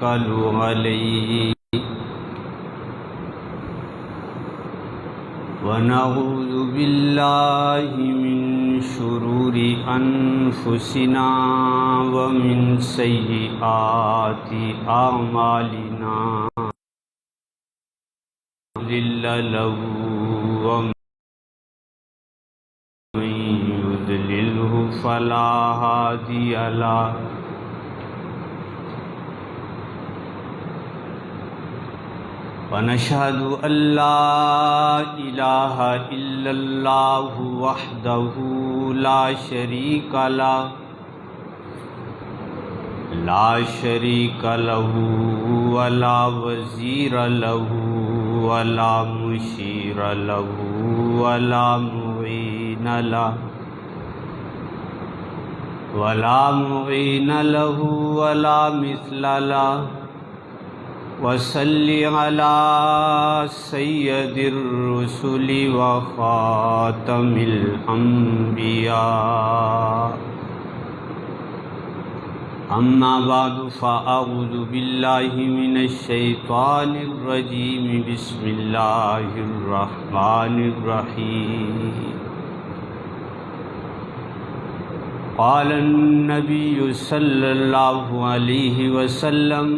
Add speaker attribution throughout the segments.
Speaker 1: نتوكل عليه ونعوذ بالله من شرور أنفسنا ومن سيئات أعمالنا مضل له ومن يضلله فلا هادي له ونشهد أن لا إله إلا الله وحده لا شريك له ولا وزير له ولا مشير له ولا معين له ولا مثل له وصل على سيد الرسل وخاتم الأنبياء أما بعد فأعوذ بالله من الشيطان الرجيم بسم الله الرحمن الرحيم قال النبي صلى الله عليه وسلم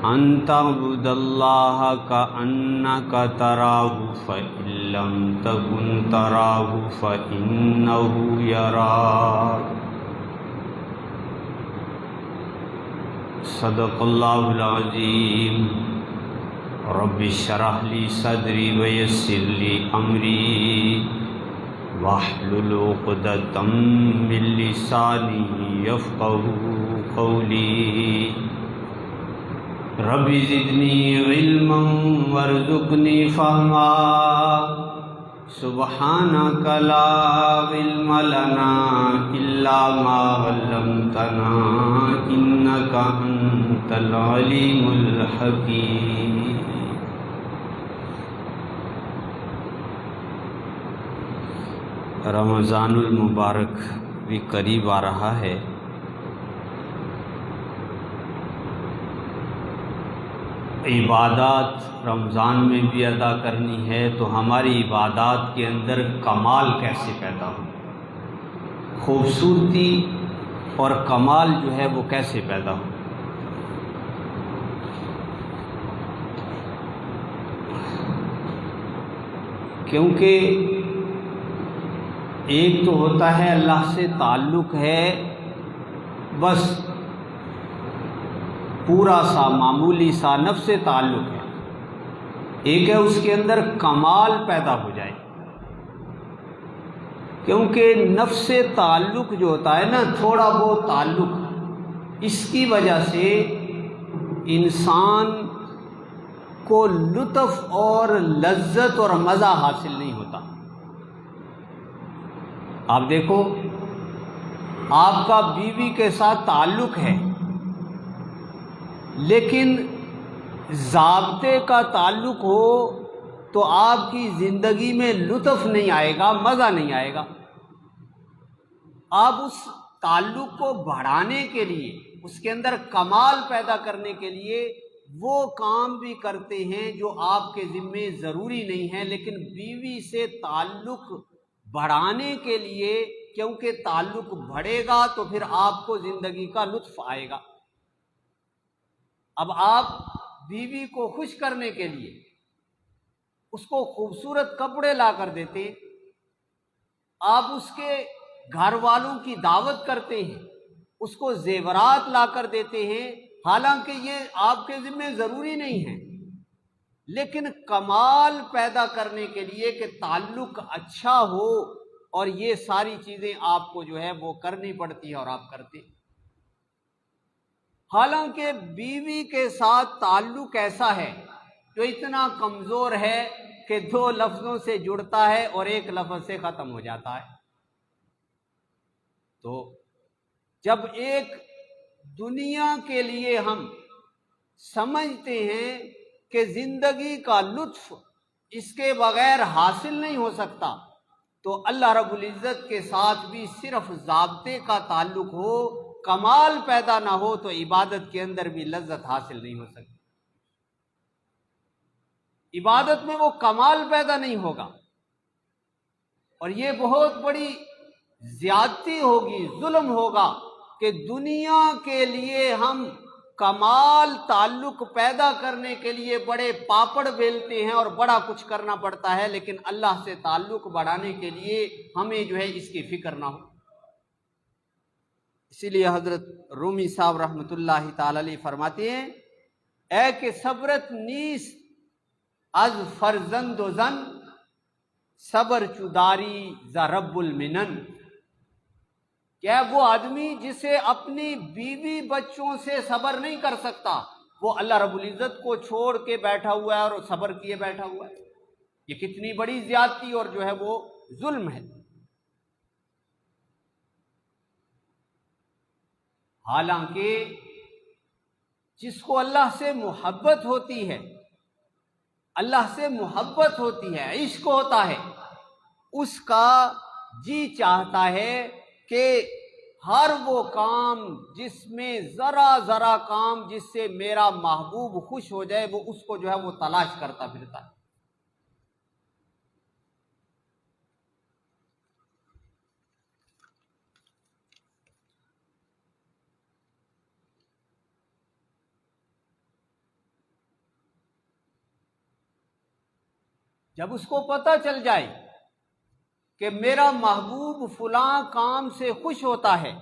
Speaker 1: أن تعبد الله كأنك تراه فإن لم تكن تراه فإنه يراك صدق الله العظيم رب اشرح لي صدري ويسر لي أمري واحلل عقدة من لساني يفقهوا قولي رب زدني علما وارزقني فهما سبحانك لا علم لنا إلا ما علمتنا إنك أنت العليم الحكيم رمضان المبارک بھی قریب آ رہا ہے۔ عبادات رمضان میں بھی ادا کرنی ہے، تو ہماری عبادات کے اندر کمال کیسے پیدا ہو، خوبصورتی اور کمال جو ہے وہ کیسے پیدا ہو۔ کیونکہ ایک تو ہوتا ہے اللہ سے تعلق ہے، بس پورا سا معمولی سا نفس سے تعلق ہے، ایک ہے اس کے اندر کمال پیدا ہو جائے۔ کیونکہ نفس سے تعلق جو ہوتا ہے نا، تھوڑا بہت تعلق، اس کی وجہ سے انسان کو لطف اور لذت اور مزہ حاصل نہیں ہوتا۔ آپ دیکھو، آپ کا بیوی کے ساتھ تعلق ہے لیکن ضابطے کا تعلق ہو تو آپ کی زندگی میں لطف نہیں آئے گا، مزہ نہیں آئے گا۔ آپ اس تعلق کو بڑھانے کے لیے، اس کے اندر کمال پیدا کرنے کے لیے وہ کام بھی کرتے ہیں جو آپ کے ذمے ضروری نہیں ہیں، لیکن بیوی سے تعلق بڑھانے کے لیے، کیونکہ تعلق بڑھے گا تو پھر آپ کو زندگی کا لطف آئے گا۔ اب آپ بیوی کو خوش کرنے کے لیے اس کو خوبصورت کپڑے لا کر دیتے ہیں، آپ اس کے گھر والوں کی دعوت کرتے ہیں، اس کو زیورات لا کر دیتے ہیں، حالانکہ یہ آپ کے ذمہ ضروری نہیں ہے، لیکن کمال پیدا کرنے کے لیے کہ تعلق اچھا ہو، اور یہ ساری چیزیں آپ کو جو ہے وہ کرنی پڑتی ہے اور آپ کرتے ہیں۔ حالانکہ بیوی کے ساتھ تعلق ایسا ہے جو اتنا کمزور ہے کہ 2 لفظوں سے جڑتا ہے اور 1 لفظ سے ختم ہو جاتا ہے۔ تو جب ایک دنیا کے لیے ہم سمجھتے ہیں کہ زندگی کا لطف اس کے بغیر حاصل نہیں ہو سکتا، تو اللہ رب العزت کے ساتھ بھی صرف ضابطے کا تعلق ہو، کمال پیدا نہ ہو تو عبادت کے اندر بھی لذت حاصل نہیں ہو سکتی، عبادت میں وہ کمال پیدا نہیں ہوگا، اور یہ بہت بڑی زیادتی ہوگی، ظلم ہوگا کہ دنیا کے لیے ہم کمال تعلق پیدا کرنے کے لیے بڑے پاپڑ بیلتے ہیں اور بڑا کچھ کرنا پڑتا ہے، لیکن اللہ سے تعلق بڑھانے کے لیے ہمیں جو ہے اس کی فکر نہ ہو۔ اسی لیے حضرت رومی صاحب رحمۃ اللہ تعالی علیہ فرماتے ہیں، اے کہ صبرت نیست از فرزند و زن، صبر چداری ز رب المنن، کیا وہ آدمی جسے اپنی بیوی بچوں سے صبر نہیں کر سکتا، وہ اللہ رب العزت کو چھوڑ کے بیٹھا ہوا ہے اور صبر کیے بیٹھا ہوا ہے؟ یہ کتنی بڑی زیادتی اور جو ہے وہ ظلم ہے۔ حالانکہ جس کو اللہ سے محبت ہوتی ہے، اللہ سے محبت ہوتی ہے، عشق ہوتا ہے، اس کا جی چاہتا ہے کہ ہر وہ کام جس میں ذرا ذرا کام جس سے میرا محبوب خوش ہو جائے، وہ اس کو جو ہے وہ تلاش کرتا پھرتا ہے۔ جب اس کو پتہ چل جائے کہ میرا محبوب فلاں کام سے خوش ہوتا ہے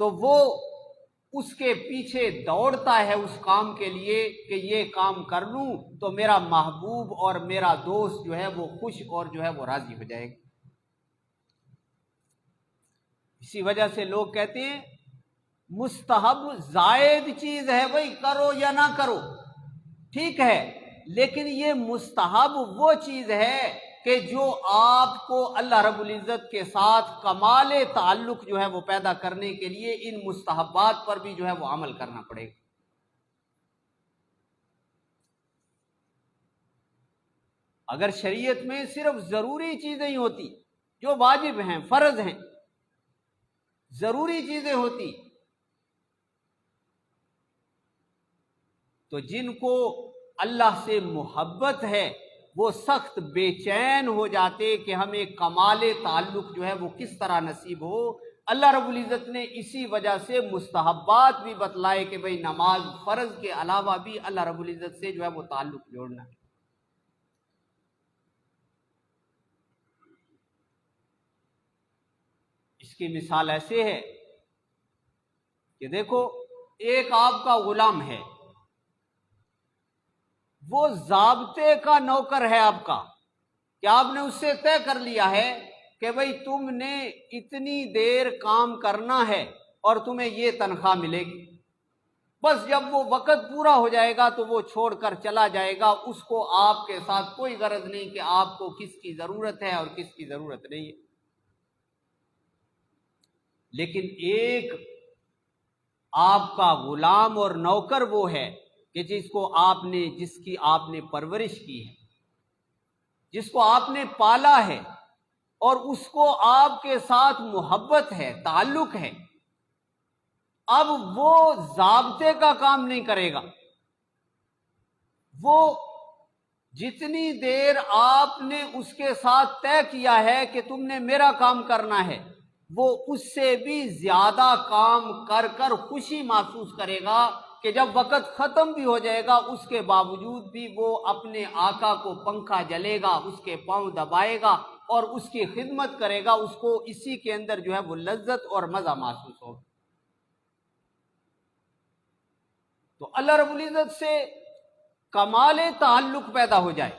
Speaker 1: تو وہ اس کے پیچھے دوڑتا ہے اس کام کے لیے کہ یہ کام کر لوں تو میرا محبوب اور میرا دوست جو ہے وہ خوش اور جو ہے وہ راضی ہو جائے گا۔ اسی وجہ سے لوگ کہتے ہیں مستحب زائد چیز ہے، بھائی کرو یا نہ کرو ٹھیک ہے، لیکن یہ مستحب وہ چیز ہے کہ جو آپ کو اللہ رب العزت کے ساتھ کمال تعلق جو ہے وہ پیدا کرنے کے لیے ان مستحبات پر بھی جو ہے وہ عمل کرنا پڑے گا۔ اگر شریعت میں صرف ضروری چیزیں ہی ہوتی جو واجب ہیں، فرض ہیں، ضروری چیزیں ہوتی تو جن کو اللہ سے محبت ہے وہ سخت بے چین ہو جاتے کہ ہمیں کمال تعلق جو ہے وہ کس طرح نصیب ہو۔ اللہ رب العزت نے اسی وجہ سے مستحبات بھی بتلائے کہ بھئی نماز فرض کے علاوہ بھی اللہ رب العزت سے جو ہے وہ تعلق جوڑنا ہے۔ اس کی مثال ایسے ہے کہ دیکھو ایک آپ کا غلام ہے، وہ ضابطے کا نوکر ہے آپ کا، کہ آپ نے اس سے طے کر لیا ہے کہ بھئی تم نے اتنی دیر کام کرنا ہے اور تمہیں یہ تنخواہ ملے گی، بس جب وہ وقت پورا ہو جائے گا تو وہ چھوڑ کر چلا جائے گا، اس کو آپ کے ساتھ کوئی غرض نہیں کہ آپ کو کس کی ضرورت ہے اور کس کی ضرورت نہیں ہے۔ لیکن ایک آپ کا غلام اور نوکر وہ ہے کہ جس کی آپ نے پرورش کی ہے، جس کو آپ نے پالا ہے اور اس کو آپ کے ساتھ محبت ہے، تعلق ہے، اب وہ ضابطے کا کام نہیں کرے گا، وہ جتنی دیر آپ نے اس کے ساتھ طے کیا ہے کہ تم نے میرا کام کرنا ہے، وہ اس سے بھی زیادہ کام کر کر خوشی محسوس کرے گا کہ جب وقت ختم بھی ہو جائے گا اس کے باوجود بھی وہ اپنے آقا کو پنکھا جلے گا، اس کے پاؤں دبائے گا اور اس کی خدمت کرے گا، اس کو اسی کے اندر جو ہے وہ لذت اور مزہ محسوس ہوگا۔ تو اللہ رب العزت سے کمال تعلق پیدا ہو جائے،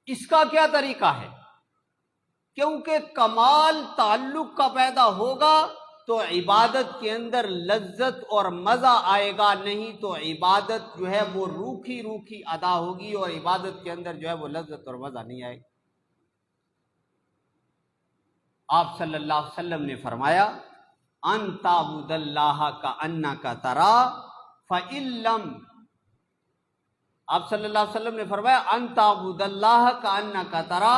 Speaker 1: اس کا کیا طریقہ ہے؟ کیونکہ کمال تعلق کا پیدا ہوگا تو عبادت کے اندر لذت اور مزہ آئے گا، نہیں تو عبادت جو ہے وہ روکھی روکھی ادا ہوگی اور عبادت کے اندر جو ہے وہ لذت اور مزہ نہیں آئے گا۔ آپ صلی اللہ علیہ وسلم نے فرمایا ان تعبد اللہ کأنک ترا فإن لم، آپ صلی اللہ علیہ وسلم نے فرمایا ان تعبد اللہ کأنک ترا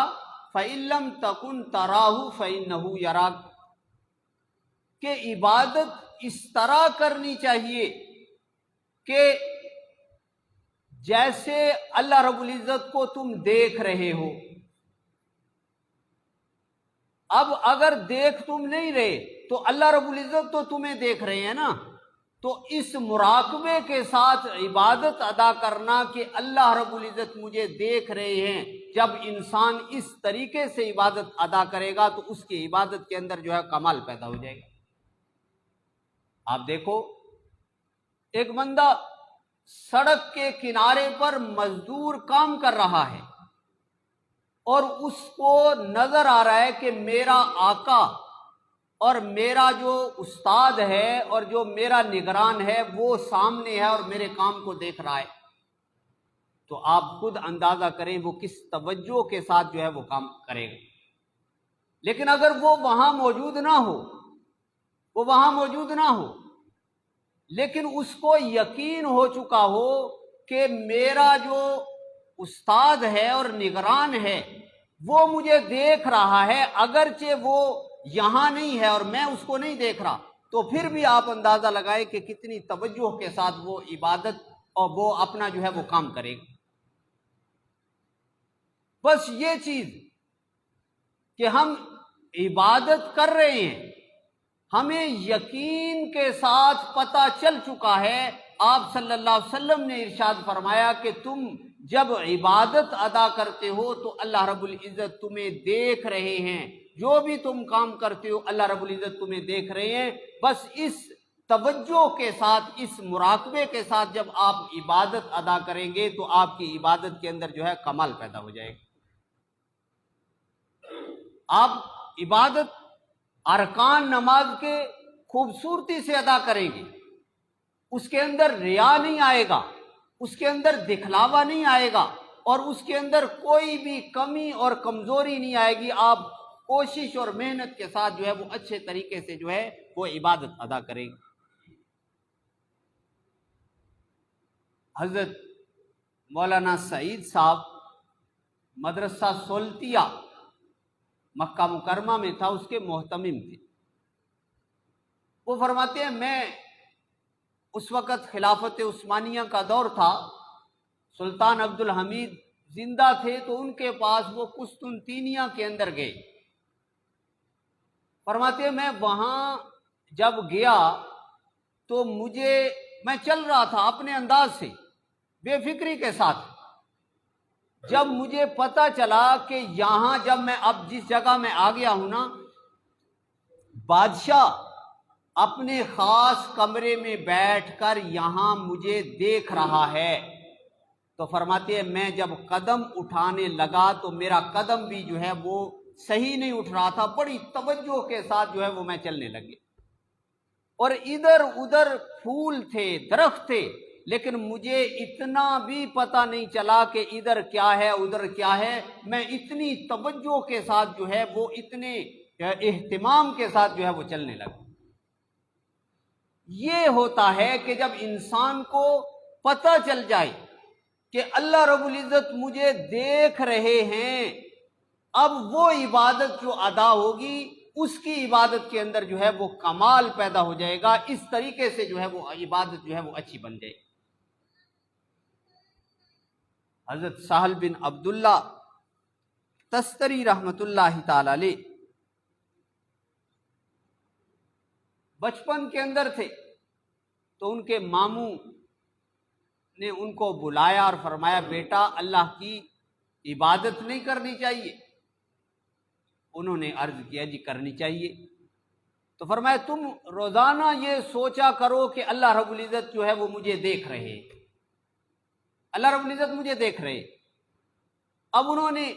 Speaker 1: فإن لم تکن تراہ فإنہ یراک، کہ عبادت اس طرح کرنی چاہیے کہ جیسے اللہ رب العزت کو تم دیکھ رہے ہو۔ اب اگر دیکھ تم نہیں رہے تو اللہ رب العزت تو تمہیں دیکھ رہے ہیں نا، تو اس مراقبے کے ساتھ عبادت ادا کرنا کہ اللہ رب العزت مجھے دیکھ رہے ہیں، جب انسان اس طریقے سے عبادت ادا کرے گا تو اس کی عبادت کے اندر جو ہے کمال پیدا ہو جائے گا۔ آپ دیکھو، ایک بندہ سڑک کے کنارے پر مزدور کام کر رہا ہے اور اس کو نظر آ رہا ہے کہ میرا آقا اور میرا جو استاد ہے اور جو میرا نگران ہے وہ سامنے ہے اور میرے کام کو دیکھ رہا ہے، تو آپ خود اندازہ کریں وہ کس توجہ کے ساتھ جو ہے وہ کام کرے گا۔ لیکن اگر وہ وہاں موجود نہ ہو لیکن اس کو یقین ہو چکا ہو کہ میرا جو استاد ہے اور نگران ہے وہ مجھے دیکھ رہا ہے، اگرچہ وہ یہاں نہیں ہے اور میں اس کو نہیں دیکھ رہا، تو پھر بھی آپ اندازہ لگائیں کہ کتنی توجہ کے ساتھ وہ عبادت اور وہ اپنا جو ہے وہ کام کرے گا۔ بس یہ چیز کہ ہم عبادت کر رہے ہیں، ہمیں یقین کے ساتھ پتہ چل چکا ہے۔ آپ صلی اللہ علیہ وسلم نے ارشاد فرمایا کہ تم جب عبادت ادا کرتے ہو تو اللہ رب العزت تمہیں دیکھ رہے ہیں، جو بھی تم کام کرتے ہو اللہ رب العزت تمہیں دیکھ رہے ہیں۔ بس اس توجہ کے ساتھ، اس مراقبے کے ساتھ جب آپ عبادت ادا کریں گے تو آپ کی عبادت کے اندر جو ہے کمال پیدا ہو جائے گا۔ آپ عبادت ارکان نماز کے خوبصورتی سے ادا کریں گے، اس کے اندر ریا نہیں آئے گا، اس کے اندر دکھلاوا نہیں آئے گا، اور اس کے اندر کوئی بھی کمی اور کمزوری نہیں آئے گی۔ آپ کوشش اور محنت کے ساتھ جو ہے وہ اچھے طریقے سے جو ہے وہ عبادت ادا کریں گے۔ حضرت مولانا سعید صاحب مدرسہ سولتیہ مکہ مکرمہ میں تھا، اس کے محتمم تھے۔ وہ فرماتے ہیں میں اس وقت خلافت عثمانیہ کا دور تھا، سلطان عبد الحمید زندہ تھے، تو ان کے پاس وہ قسطنطنیہ کے اندر گئے۔ فرماتے ہیں میں وہاں جب گیا تو میں چل رہا تھا اپنے انداز سے بے فکری کے ساتھ، جب مجھے پتا چلا کہ یہاں جب میں اب جس جگہ میں آ گیا ہوں نا، بادشاہ اپنے خاص کمرے میں بیٹھ کر یہاں مجھے دیکھ رہا ہے، تو فرماتے ہیں میں جب قدم اٹھانے لگا تو میرا قدم بھی جو ہے وہ صحیح نہیں اٹھ رہا تھا، بڑی توجہ کے ساتھ جو ہے وہ میں چلنے لگے، اور ادھر ادھر پھول تھے، درخت تھے، لیکن مجھے اتنا بھی پتہ نہیں چلا کہ ادھر کیا ہے ادھر کیا ہے۔ میں اتنی توجہ کے ساتھ جو ہے وہ اتنے اہتمام کے ساتھ جو ہے وہ چلنے لگا۔ یہ ہوتا ہے کہ جب انسان کو پتہ چل جائے کہ اللہ رب العزت مجھے دیکھ رہے ہیں، اب وہ عبادت جو ادا ہوگی اس کی عبادت کے اندر جو ہے وہ کمال پیدا ہو جائے گا، اس طریقے سے جو ہے وہ عبادت جو ہے وہ اچھی بن جائے گی۔ حضرت سہل بن عبداللہ تستری رحمت اللہ تعالی علیہ بچپن کے اندر تھے، تو ان کے ماموں نے ان کو بلایا اور فرمایا بیٹا اللہ کی عبادت نہیں کرنی چاہیے؟ انہوں نے عرض کیا جی کرنی چاہیے۔ تو فرمایا تم روزانہ یہ سوچا کرو کہ اللہ رب العزت جو ہے وہ مجھے دیکھ رہے، اللہ رب العزت مجھے دیکھ رہے۔ اب انہوں نے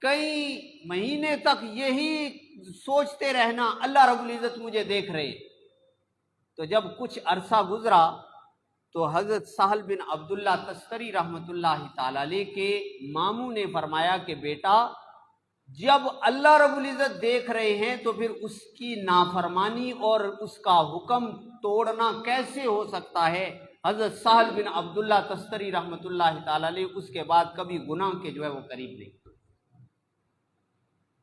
Speaker 1: کئی مہینے تک یہی سوچتے رہنا اللہ رب العزت مجھے دیکھ رہے۔ تو جب کچھ عرصہ گزرا تو حضرت سہل بن عبداللہ تستری رحمت اللہ تعالی علیہ کے ماموں نے فرمایا کہ بیٹا جب اللہ رب العزت دیکھ رہے ہیں تو پھر اس کی نافرمانی اور اس کا حکم توڑنا کیسے ہو سکتا ہے؟ حضرت سہل بن عبداللہ تستری رحمت اللہ تعالی علیہ اس کے بعد کبھی گناہ کے جو ہے وہ قریب نہیں۔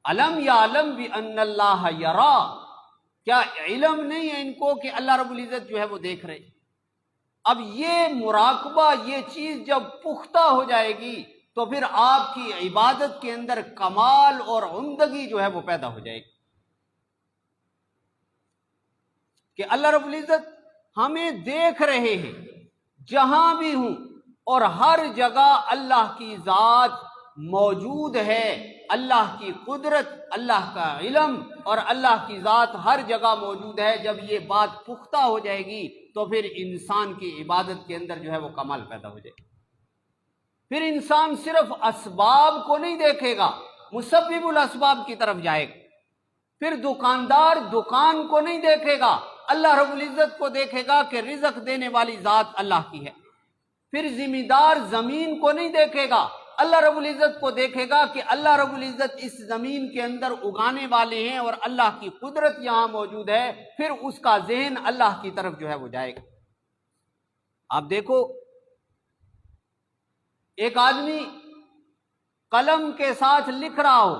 Speaker 1: علم یعلم بان اللہ یرا، کیا علم نہیں ہے ان کو کہ اللہ رب العزت جو ہے وہ دیکھ رہے؟ اب یہ مراقبہ، یہ چیز جب پختہ ہو جائے گی تو پھر آپ کی عبادت کے اندر کمال اور عمدگی جو ہے وہ پیدا ہو جائے گی، کہ اللہ رب العزت ہمیں دیکھ رہے ہیں جہاں بھی ہوں، اور ہر جگہ اللہ کی ذات موجود ہے، اللہ کی قدرت، اللہ کا علم اور اللہ کی ذات ہر جگہ موجود ہے۔ جب یہ بات پختہ ہو جائے گی تو پھر انسان کی عبادت کے اندر جو ہے وہ کمال پیدا ہو جائے گا۔ پھر انسان صرف اسباب کو نہیں دیکھے گا، مسبب الاسباب کی طرف جائے گا۔ پھر دکاندار دکان کو نہیں دیکھے گا، اللہ رب العزت کو دیکھے گا کہ رزق دینے والی ذات اللہ کی ہے۔ پھر ذمہ دار زمین کو نہیں دیکھے گا، اللہ رب العزت کو دیکھے گا کہ اللہ رب العزت اس زمین کے اندر اگانے والے ہیں اور اللہ کی قدرت یہاں موجود ہے۔ پھر اس کا ذہن اللہ کی طرف جو ہے وہ جائے گا۔ آپ دیکھو، ایک آدمی قلم کے ساتھ لکھ رہا ہو،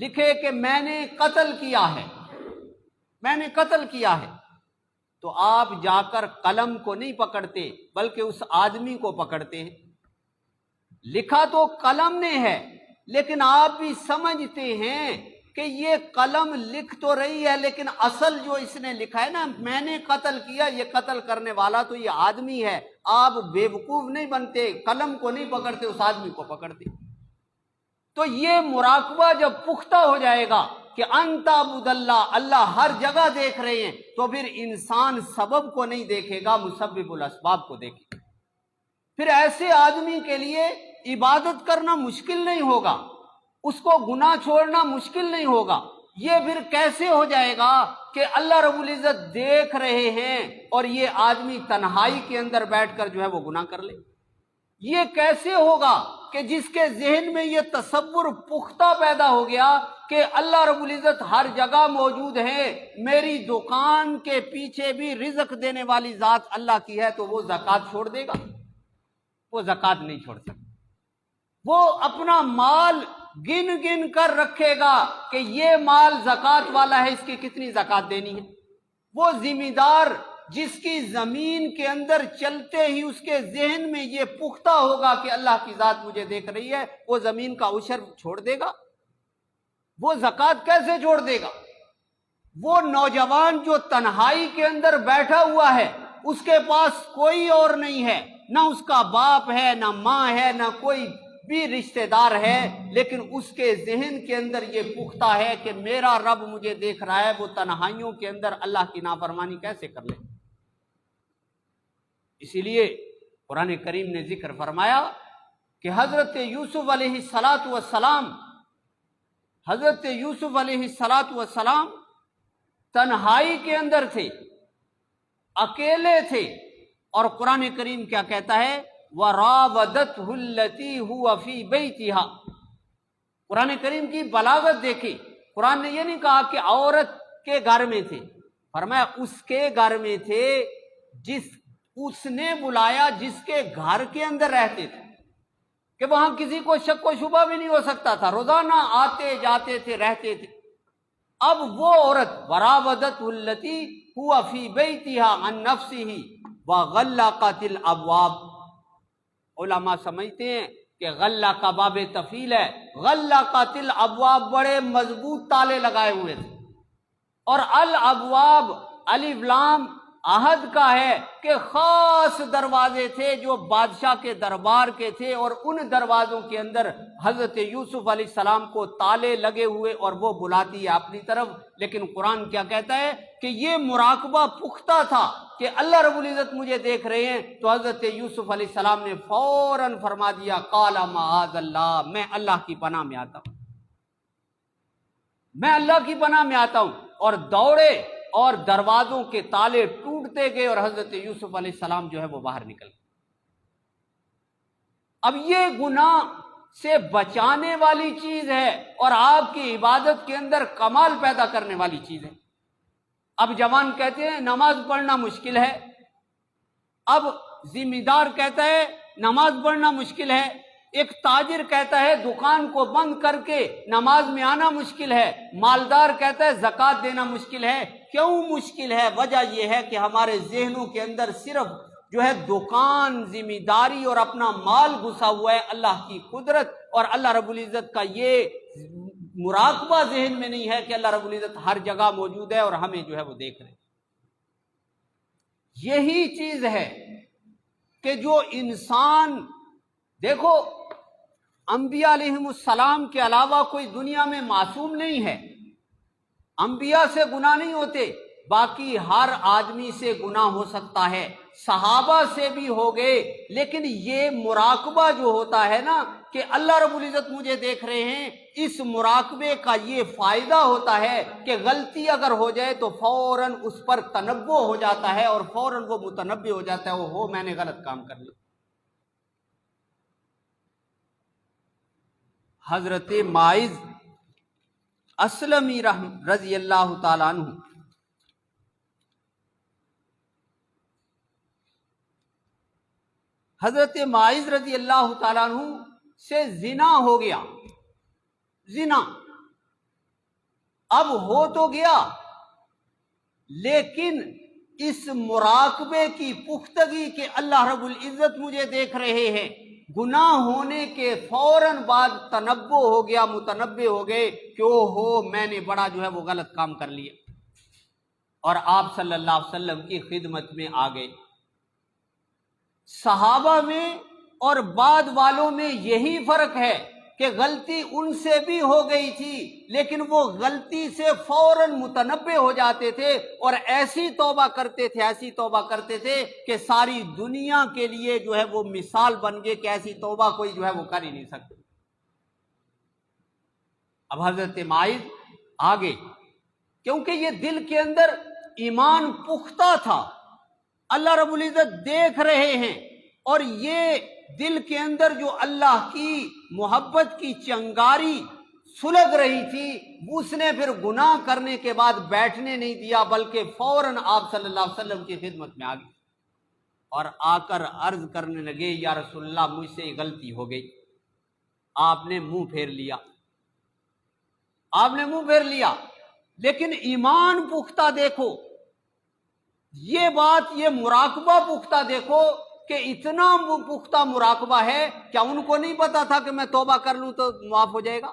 Speaker 1: لکھے کہ میں نے قتل کیا ہے، میں نے قتل کیا ہے، تو آپ جا کر قلم کو نہیں پکڑتے بلکہ اس آدمی کو پکڑتے ہیں۔ لکھا تو قلم نے ہے، لیکن آپ بھی سمجھتے ہیں کہ یہ قلم لکھ تو رہی ہے، لیکن اصل جو اس نے لکھا ہے نا، میں نے قتل کیا، یہ قتل کرنے والا تو یہ آدمی ہے۔ آپ بے وقوف نہیں بنتے، قلم کو نہیں پکڑتے، اس آدمی کو پکڑتے۔ تو یہ مراقبہ جب پختہ ہو جائے گا کہ انت عبد اللہ، اللہ ہر جگہ دیکھ رہے ہیں، تو پھر انسان سبب کو نہیں دیکھے گا، مسبب الاسباب کو دیکھے گا۔ پھر ایسے آدمی کے لیے عبادت کرنا مشکل نہیں ہوگا، اس کو گناہ چھوڑنا مشکل نہیں ہوگا۔ یہ پھر کیسے ہو جائے گا کہ اللہ رب العزت دیکھ رہے ہیں اور یہ آدمی تنہائی کے اندر بیٹھ کر جو ہے وہ گناہ کر لے؟ یہ کیسے ہوگا کہ جس کے ذہن میں یہ تصور پختہ پیدا ہو گیا کہ اللہ رب العزت ہر جگہ موجود ہے، میری دکان کے پیچھے بھی رزق دینے والی ذات اللہ کی ہے، تو وہ زکوٰۃ چھوڑ دے گا؟ وہ زکوٰۃ نہیں چھوڑ سکتا۔ وہ اپنا مال گن گن کر رکھے گا کہ یہ مال زکوٰۃ والا ہے، اس کی کتنی زکوٰۃ دینی ہے۔ وہ ذمہ دار جس کی زمین کے اندر چلتے ہی اس کے ذہن میں یہ پختہ ہوگا کہ اللہ کی ذات مجھے دیکھ رہی ہے، وہ زمین کا عشر چھوڑ دے گا؟ وہ زکوٰۃ کیسے چھوڑ دے گا؟ وہ نوجوان جو تنہائی کے اندر بیٹھا ہوا ہے، اس کے پاس کوئی اور نہیں ہے، نہ اس کا باپ ہے، نہ ماں ہے، نہ کوئی بھی رشتہ دار ہے، لیکن اس کے ذہن کے اندر یہ پختہ ہے کہ میرا رب مجھے دیکھ رہا ہے، وہ تنہائیوں کے اندر اللہ کی نافرمانی کیسے کر لے؟ اسی لیے قرآن کریم نے ذکر فرمایا کہ حضرت یوسف علیہ السلام تنہائی کے اندر تھے، اکیلے تھے، اور قرآن کریم کیا کہتا ہے؟ وَرَاوَدَتْهُ الَّتِي هُوَ فِي بَيْتِهَا۔ قرآن کریم کی بلاغت دیکھیں، قرآن نے یہ نہیں کہا کہ عورت کے گھر میں تھے، فرمایا اس کے گھر میں تھے، اس نے بلایا جس کے گھر کے اندر رہتے تھے، کہ وہاں کسی کو شک و شبہ بھی نہیں ہو سکتا تھا، روزانہ آتے جاتے تھے، رہتے تھے۔ اب وہ عورت وَرَاوَدَتْهُ الَّتِي هُوَ فِي بَيْتِهَا عَن نَفْسِهِ وَغَلَّقَتِ الْأَبْوَابَ۔ علماء سمجھتے ہیں کہ غلہ کا باب تفعیل ہے، غلقت الابواب، بڑے مضبوط تالے لگائے ہوئے تھے، اور الابواب الف لام عہد کا ہے کہ خاص دروازے تھے جو بادشاہ کے دربار کے تھے، اور ان دروازوں کے اندر حضرت یوسف علیہ السلام کو تالے لگے ہوئے اور وہ بلاتی ہے اپنی طرف۔ لیکن قرآن کیا کہتا ہے کہ یہ مراقبہ پختہ تھا کہ اللہ رب العزت مجھے دیکھ رہے ہیں، تو حضرت یوسف علیہ السلام نے فوراً فرما دیا قال معاذ اللہ، میں اللہ کی پناہ میں آتا ہوں، میں اللہ کی پناہ میں آتا ہوں، اور دوڑے اور دروازوں کے تالے ٹوٹتے گئے اور حضرت یوسف علیہ السلام جو ہے وہ باہر نکل گئے۔ اب یہ گناہ سے بچانے والی چیز ہے اور آپ کی عبادت کے اندر کمال پیدا کرنے والی چیز ہے۔ اب جوان کہتے ہیں نماز پڑھنا مشکل ہے، اب ذمہ دار کہتا ہے نماز پڑھنا مشکل ہے، ایک تاجر کہتا ہے دکان کو بند کر کے نماز میں آنا مشکل ہے، مالدار کہتا ہے زکوٰۃ دینا مشکل ہے۔ کیوں مشکل ہے؟ وجہ یہ ہے کہ ہمارے ذہنوں کے اندر صرف جو ہے دکان، ذمہ داری اور اپنا مال گھسا ہوا ہے، اللہ کی قدرت اور اللہ رب العزت کا یہ مراقبہ ذہن میں نہیں ہے کہ اللہ رب العزت ہر جگہ موجود ہے اور ہمیں جو ہے وہ دیکھ رہے ہیں۔ یہی چیز ہے کہ جو انسان، دیکھو انبیاء علیہم السلام کے علاوہ کوئی دنیا میں معصوم نہیں ہے، انبیاء سے گناہ نہیں ہوتے، باقی ہر آدمی سے گناہ ہو سکتا ہے، صحابہ سے بھی ہو گئے، لیکن یہ مراقبہ جو ہوتا ہے نا کہ اللہ رب العزت مجھے دیکھ رہے ہیں، اس مراقبے کا یہ فائدہ ہوتا ہے کہ غلطی اگر ہو جائے تو فوراً اس پر تنبہ ہو جاتا ہے اور فوراً وہ متنبہ ہو جاتا ہے، وہ میں نے غلط کام کر لیا۔ حضرت ماعز اسلمی رضی اللہ تعالیٰ عنہ حضرت ماعز رضی اللہ تعالیٰ عنہ سے زنا ہو گیا، زنا اب ہو تو گیا، لیکن اس مراقبے کی پختگی کہ اللہ رب العزت مجھے دیکھ رہے ہیں، گناہ ہونے کے فوراً بعد تنبہ ہو گیا، متنبہ ہو گئے کہ او ہو میں نے بڑا جو ہے وہ غلط کام کر لیا، اور آپ صلی اللہ علیہ وسلم کی خدمت میں آ گئے۔ صحابہ میں اور بعد والوں میں یہی فرق ہے کہ غلطی ان سے بھی ہو گئی تھی، لیکن وہ غلطی سے فوراً متنبہ ہو جاتے تھے اور ایسی توبہ کرتے تھے، ایسی توبہ کرتے تھے کہ ساری دنیا کے لیے جو ہے وہ مثال بن گئے کہ ایسی توبہ کوئی جو ہے وہ کر ہی نہیں سکتا۔ اب حضرت ماعز آگے، کیونکہ یہ دل کے اندر ایمان پختہ تھا، اللہ رب العزت دیکھ رہے ہیں، اور یہ دل کے اندر جو اللہ کی محبت کی چنگاری سلگ رہی تھی، اس نے پھر گناہ کرنے کے بعد بیٹھنے نہیں دیا، بلکہ فوراً آپ صلی اللہ علیہ وسلم کی خدمت میں آ گئے اور آ کر عرض کرنے لگے، یا رسول اللہ مجھ سے غلطی ہو گئی۔ آپ نے منہ پھیر لیا، آپ نے منہ پھیر لیا، لیکن ایمان پختہ دیکھو، یہ بات، یہ مراقبہ پختہ دیکھو کہ اتنا پختہ مراقبہ ہے، کیا ان کو نہیں پتا تھا کہ میں توبہ کر لوں تو معاف ہو جائے گا؟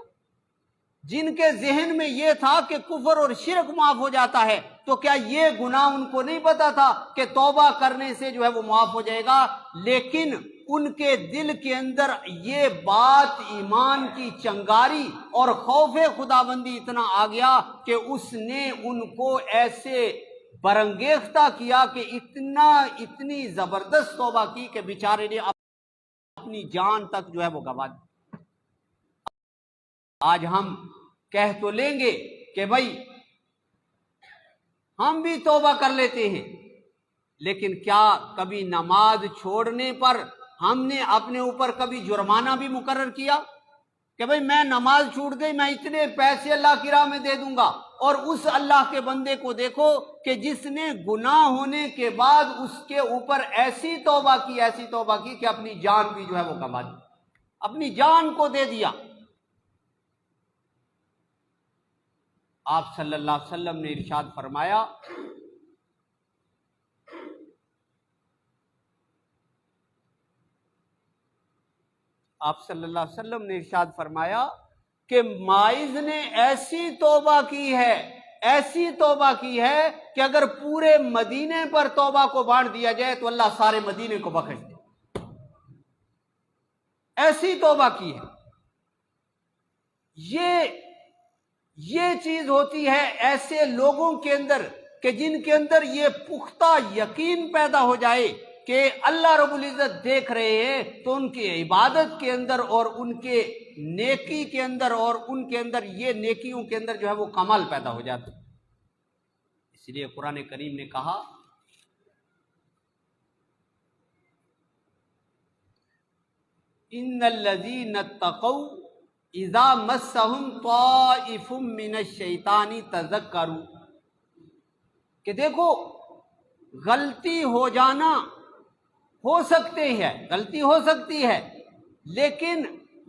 Speaker 1: جن کے ذہن میں یہ تھا کہ کفر اور شرک معاف ہو جاتا ہے، تو کیا یہ گناہ ان کو نہیں پتا تھا کہ توبہ کرنے سے جو ہے وہ معاف ہو جائے گا؟ لیکن ان کے دل کے اندر یہ بات، ایمان کی چنگاری اور خوف خداوندی اتنا آ گیا کہ اس نے ان کو ایسے برانگیختہ کیا کہ اتنی زبردست توبہ کی کہ بیچارے نے اپنی جان تک جو ہے وہ گنوا دی۔ آج ہم کہہ تو لیں گے کہ بھائی ہم بھی توبہ کر لیتے ہیں، لیکن کیا کبھی نماز چھوڑنے پر ہم نے اپنے اوپر کبھی جرمانہ بھی مقرر کیا کہ بھائی میں نماز چھوٹ گئی، میں اتنے پیسے اللہ کی راہ میں دے دوں گا؟ اور اس اللہ کے بندے کو دیکھو کہ جس نے گناہ ہونے کے بعد اس کے اوپر ایسی توبہ کی کہ اپنی جان بھی جو ہے وہ گنوا دی، اپنی جان کو دے دیا۔ آپ صلی اللہ علیہ وسلم نے ارشاد فرمایا، آپ صلی اللہ علیہ وسلم نے ارشاد فرمایا کہ ماعز نے ایسی توبہ کی ہے، ایسی توبہ کی ہے کہ اگر پورے مدینے پر توبہ کو بانٹ دیا جائے تو اللہ سارے مدینے کو بخش دے، ایسی توبہ کی ہے۔ یہ چیز ہوتی ہے ایسے لوگوں کے اندر کہ جن کے اندر یہ پختہ یقین پیدا ہو جائے کہ اللہ رب العزت دیکھ رہے ہیں، تو ان کی عبادت کے اندر اور ان کے نیکی کے اندر اور ان کے اندر، یہ نیکیوں کے اندر جو ہے وہ کمال پیدا ہو جاتا ہے۔ اس لیے قرآن کریم نے کہا، ان الذین اتقوا اذا مسهم طائف من الشیطان تذکروا، کہ دیکھو غلطی ہو جانا ہو سکتے ہیں، غلطی ہو سکتی ہے، لیکن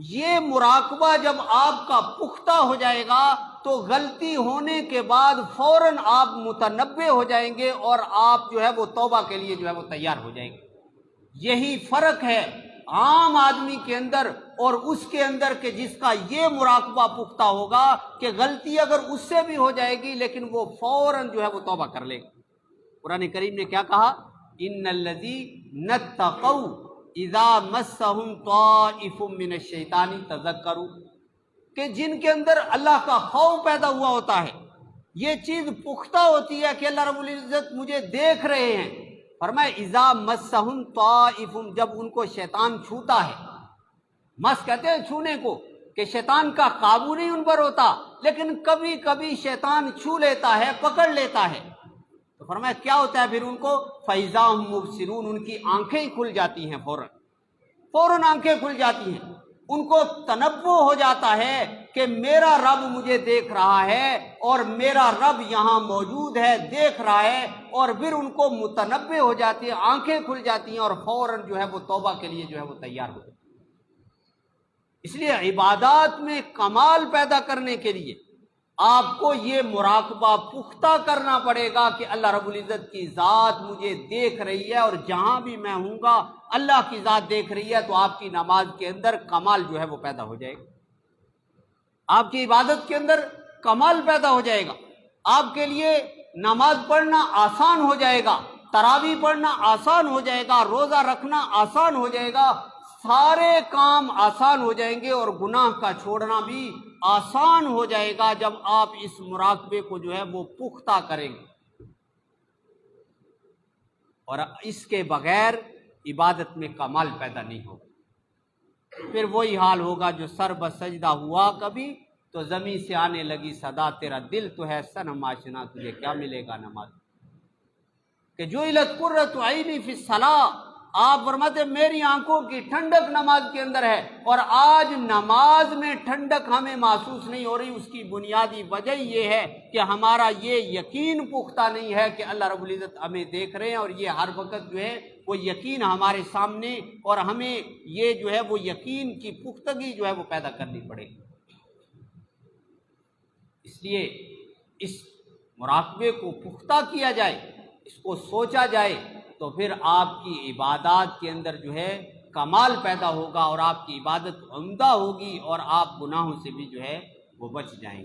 Speaker 1: یہ مراقبہ جب آپ کا پختہ ہو جائے گا تو غلطی ہونے کے بعد فوراً آپ متنبع ہو جائیں گے اور آپ جو ہے وہ توبہ کے لیے جو ہے وہ تیار ہو جائیں گے۔ یہی فرق ہے عام آدمی کے اندر اور اس کے اندر کہ جس کا یہ مراقبہ پختہ ہوگا کہ غلطی اگر اس سے بھی ہو جائے گی لیکن وہ فوراً جو ہے وہ توبہ کر لے گا۔ قرآن کریم نے کیا کہا؟ ان الذین اتقوا اذا مسهم طائف من الشیطان تذکروا، کہ جن کے اندر اللہ کا خوف پیدا ہوا ہوتا ہے، یہ چیز پختہ ہوتی ہے کہ اللہ رب العزت مجھے دیکھ رہے ہیں۔ فرمایا اذا مسهم طائف، جب ان کو شیطان چھوتا ہے، مس کہتے ہیں چھونے کو، کہ شیطان کا قابو نہیں ان پر ہوتا لیکن کبھی کبھی شیطان چھو لیتا ہے، پکڑ لیتا ہے، تو فرمایا کیا ہوتا ہے پھر ان کو؟ فَإِذَا هُمْ مُبْصِرُونَ، ان کی آنکھیں کھل جاتی ہیں، فوراً آنکھیں کھل جاتی ہیں، ان کو تنبہ ہو جاتا ہے کہ میرا رب مجھے دیکھ رہا ہے اور میرا رب یہاں موجود ہے، دیکھ رہا ہے، اور پھر ان کو متنبہ ہو جاتی ہے، آنکھیں کھل جاتی ہیں اور فوراً جو ہے وہ توبہ کے لیے جو ہے وہ تیار ہو جاتی ہے۔ اس لیے عبادات میں کمال پیدا کرنے کے لیے آپ کو یہ مراقبہ پختہ کرنا پڑے گا کہ اللہ رب العزت کی ذات مجھے دیکھ رہی ہے اور جہاں بھی میں ہوں گا اللہ کی ذات دیکھ رہی ہے، تو آپ کی نماز کے اندر کمال جو ہے وہ پیدا ہو جائے گا، آپ کی عبادت کے اندر کمال پیدا ہو جائے گا، آپ کے لیے نماز پڑھنا آسان ہو جائے گا، تراویح پڑھنا آسان ہو جائے گا، روزہ رکھنا آسان ہو جائے گا، سارے کام آسان ہو جائیں گے اور گناہ کا چھوڑنا بھی آسان ہو جائے گا جب آپ اس مراقبے کو جو ہے وہ پختہ کریں گے۔ اور اس کے بغیر عبادت میں کمال پیدا نہیں ہوگا، پھر وہی حال ہوگا جو سر بسجدہ ہوا کبھی تو زمین سے آنے لگی صدا تیرا دل تو ہے صنم آشنا، تجھے کیا ملے گا نماز، کہ جعلت قرۃ عینی فی الصلاۃ، آپ فرماتے ہیں میری آنکھوں کی ٹھنڈک نماز کے اندر ہے، اور آج نماز میں ٹھنڈک ہمیں محسوس نہیں ہو رہی۔ اس کی بنیادی وجہ یہ ہے کہ ہمارا یہ یقین پختہ نہیں ہے کہ اللہ رب العزت ہمیں دیکھ رہے ہیں، اور یہ ہر وقت جو ہے وہ یقین ہمارے سامنے، اور ہمیں یہ جو ہے وہ یقین کی پختگی جو ہے وہ پیدا کرنی پڑے گی۔ اس لیے اس مراقبے کو پختہ کیا جائے، اس کو سوچا جائے، تو پھر آپ کی عبادات کے اندر جو ہے کمال پیدا ہوگا اور آپ کی عبادت عمدہ ہوگی اور آپ گناہوں سے بھی جو ہے وہ بچ جائیں گے۔